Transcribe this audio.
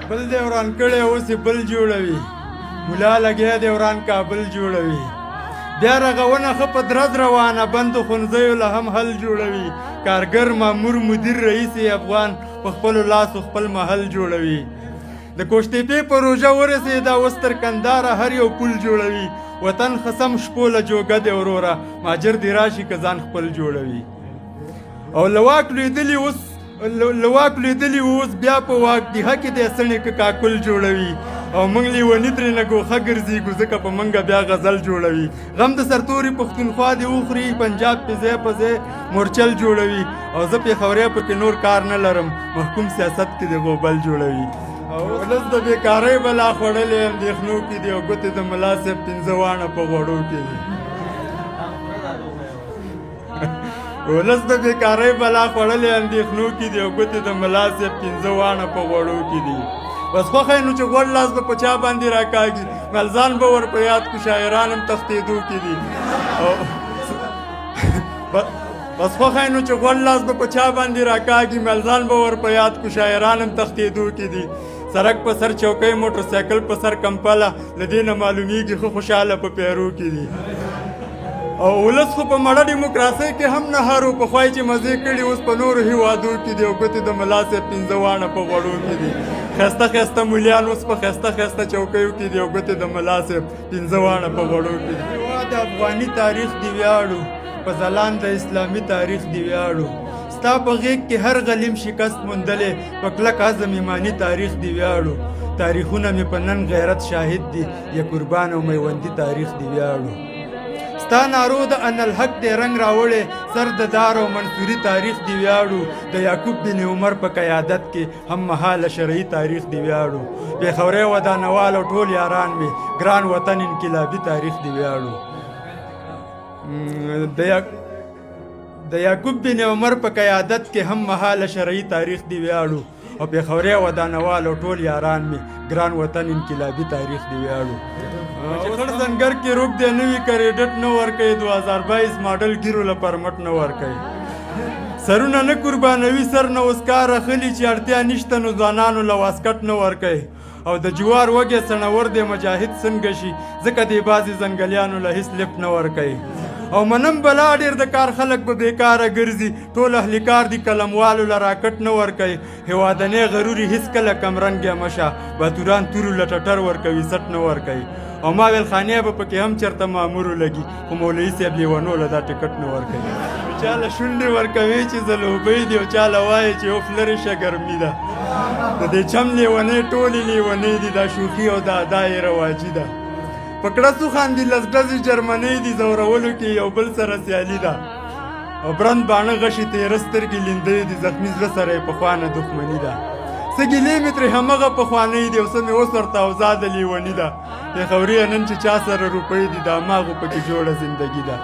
بل دی وران کړی اوس یې بل جوړوي ملا لګیا دی وران کابل جوړوي بیا رغونه ښه په درز روانه بندو ښوونځیو له هم حل جوړوي کارګر مامور مدیر رئیس افغان په خپلو لاسو خپل محل جوړوي د کوشتېپې پروژه ورسېده اوس تر کنداره هر یو پل جوړوي وطن خصم شپو له جوګه دی وروره ماجر دې راشي که ځان خپل جوړوي او له واک لوېدلي اوس بیا په واک دی هکې دی سڼې که کاکل جوړوي او موږ لیوني ترېنه ګوښه ګرځېږو ځکه په موږ بیا غزل جوړوي غم د سرتوري پښتونخوا دې وخوري پنجاب پې ځای په ځای مورچل جوړوي او زه پېښورۍ پکې نور کار نه لرم محکوم سیاست کې دې غوبل جوړوي او ولس د بېکارۍ بلا خوړلې اندېښنو کې دي او ګوتې د ملا صاحب پنځه واڼه په غوړو کې دي ولس د بېکارۍ بلا خوړلې اندېښنو کې دي او ګوتې د ملا صاحب پنځه واڼه په غوړو کې دي بس خوښه یې نو چې غوړ لاس به په چا باندې راکاږي ملځان به ور په یاد کو شاعران هم تښتېدو کې دي بس خوښه یې نو چې غوړ لاس به په چا باندې راکاږي ملځان به ور په یاد کو شاعران هم تښتېدو کې دي سړک په سر چوکۍ موټر سایکل په سر کمپله له دې نه معلومیږي ښه خوشحاله په پیرو کې دي او ولس خو په مړه ډیموکراسۍ کې هم نه هارو پخوا یې چې مزې کړي اوس په نورو هېوادو کې دي او ګوتې د ملا صاحب پنځه واڼه په غوړو کې دي ښایسته ښایسته مولیان اوس په ښایسته ښایسته چوکیو کې دي او ګوتې د ملا صاحب پنځه واڼه په غوړو کې دي د افغاني تاریخ دی ویاړو په ځلان د اسلامي تاریخ دی ویاړو ستا په غېږ کې هر غلیم شکست موندلې په کلک عزم ایماني تاریخ دی ویاړو تاریخونه مې په نن غیرت شاهد دي یا قربان او میوندي تاریخ دی ویاړو ستا نارو د ان الحق دی رنګ راوړې سر د دار او منصوري تاریخ دی ویاړو د یعقوب بن عمر په قیادت کې هم مهاله شرعي تاریخ دی ویاړو پېښورۍ ودانوال او ټول یاران مې ګران وطن انقلابي تاریخ دی ویاړو د یعقوب بن عمر په قیادت کې هم مهاله شرعي تاریخ دی ویاړو او پېښورۍ ودانوال او ټول یاران مې ګران وطن انقلابي تاریخ دی ویاړو چې خړ زنګر کې روک دی نوي کریډټ نه ورکوي 2022 ماډل ګیرو له پرمټ نه ورکوي سرونه نه قربانوي سر نه اوس کار اخلي چې اړتیا نشته نو ځوانانو له واسکټ نه ورکوي او د جوار وږی سنور دی مجاهد څنګه شي ځکه دی بعضې ځنګلیانو له هېڅ لپ نه ورکوي او منم بلا ډېر د کار خلک به بېکاره ګرځي ټول اهلي کار دي قلموالو له راکټ نه ورکوي هېوادنۍ غروري هېڅکله کمرنګې مه شه باتوران تورو له ټټر ورکوي سټ نه ورکوي او ما ویل خانې به پکې هم چېرته مامورو لګي خو مولوي صاحب لیونو له دا ټکټ نه ورکوي چا له شونډې ورکوي چې ځلوبۍ دي او چا له وایي چې اوف لرې شه ګرمي ده د دې چم لیونۍ ټولې لیونۍ دي دا شوخي او دا ادا یې رواجي ده په کړسو خاندي لس ډزې جرمنۍ دي زورولو کې یو بل سره سیالي ده او برند باڼه غشي تېره سترګې لیندۍ دي زخمي زړه سره یې پخوانه دښمني ده څه ګیلې مې ترې همغه پخوانۍ دي او څه مې اوس ورته اوزاده لیوني ده پېښوري نن چې چا سره روپۍ دي د هماغو پکې جوړه زندګي ده